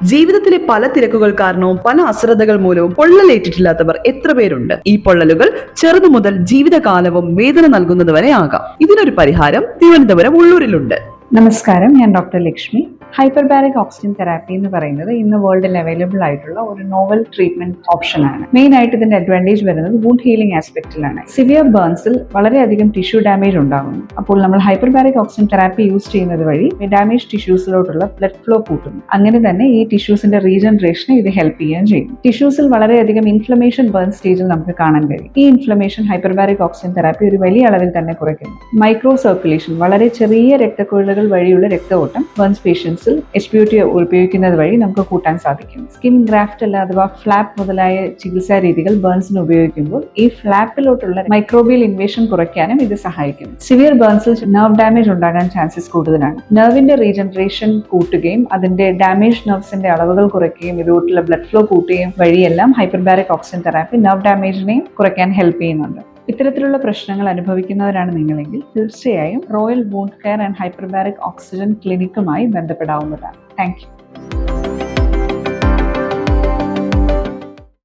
ജീവിതത്തിലെ പല തിരക്കുകൾ കാരണവും പല അശ്രദ്ധകൾ മൂലവും പൊള്ളലേറ്റിട്ടില്ലാത്തവർ എത്ര പേരുണ്ട്? ഈ പൊള്ളലുകൾ ചെറുതു മുതൽ ജീവിതകാലവും വേദന നൽകുന്നതുവരെ ആകാം. ഇതിനൊരു പരിഹാരം തിരുവനന്തപുരം ഉള്ളൂരിലുണ്ട്. നമസ്കാരം, ഞാൻ doctor Lakshmi. Hyperbaric oxygen therapy എന്ന് പറയുന്നത് ഇന്ന് വേൾഡിൽ അവൈലബിൾ ആയിട്ടുള്ള ഒരു നോവൽ ട്രീറ്റ്മെന്റ് ഓപ്ഷൻ ആണ്. മെയിൻ ആയിട്ട് ഇതിന്റെ അഡ്വാൻറ്റേജ് വരുന്നത് വൂണ്ട് ഹീലിംഗ് ആസ്പെക്റ്റിലാണ്. സിവിയർ ബേൺസിൽ വളരെയധികം ടിഷ്യൂ ഡാമേജ് ഉണ്ടാകുന്നു. അപ്പോൾ നമ്മൾ ഹൈപ്പർബാരിക് ഓക്സിജൻ തെറാപ്പി യൂസ് ചെയ്യുന്നത് വഴി ഡാമേജ് ടിഷ്യൂസിലോട്ടുള്ള ബ്ലഡ് ഫ്ലോ കൂട്ടുന്നു. അങ്ങനെ തന്നെ ഈ ടിഷ്യൂസിന്റെ റീജനറേഷനെ ഇത് ഹെൽപ്പ് ചെയ്യുകയും ചെയ്യും. ടിഷ്യൂസിൽ വളരെയധികം ഇൻഫ്ലമേഷൻ ബേൺ സ്റ്റേജിൽ നമുക്ക് കാണാൻ കഴിയും. ഈ ഇൻഫ്ലമേഷൻ ഹൈപ്പർബാരിക് ഓക്സിജൻ തെറാപ്പി ഒരു വലിയ അളവിൽ തന്നെ കുറയ്ക്കുന്നു. മൈക്രോ സർക്കുലേഷൻ, വളരെ ചെറിയ രക്തക്കുഴലുകൾ വഴിയുള്ള രക്തഓട്ടം ബേൺസ് പേഷ്യൻസിൽ HPOT ഉപയോഗിക്കുന്നത് വഴി നമുക്ക് കൂട്ടാൻ സാധിക്കും. സ്കിൻ ഗ്രാഫ്റ്റ് അഥവാ ഫ്ലാപ്പ് മുതലായ ചികിത്സാ രീതികൾ ബേൺസിന് ഉപയോഗിക്കുമ്പോൾ ഈ ഫ്ലാപ്പിലോട്ടുള്ള മൈക്രോബിയൽ ഇൻവേഷൻ കുറയ്ക്കാനും ഇത് സഹായിക്കും. സിവിയർ ബേൺസിൽ നെർവ് ഡാമേജ് ഉണ്ടാകാൻ ചാൻസസ് കൂടുതലാണ്. നെർവിന്റെ റീജനറേഷൻ കൂട്ടുകയും അതിന്റെ ഡാമേജ് നെർവ്സിന്റെ അളവുകൾ കുറയ്ക്കുകയും ഇതുകൊണ്ടുള്ള ബ്ലഡ് ഫ്ലോ കൂട്ടുകയും വഴിയെല്ലാം ഹൈപ്പർബാരിക് ഓക്സിജൻ തെറാപ്പി നെർവ് ഡാമേജിനെയും കുറയ്ക്കാൻ ഹെൽപ്പ് ചെയ്യുന്നുണ്ട്. ഇത്തരത്തിലുള്ള പ്രശ്നങ്ങൾ അനുഭവിക്കുന്നവരാണ് നിങ്ങളെങ്കിൽ തീർച്ചയായും royal wound care and hyperbaric oxygen ക്ലിനിക്കുമായി ബന്ധപ്പെടാവുന്നതാണ്. Thank U.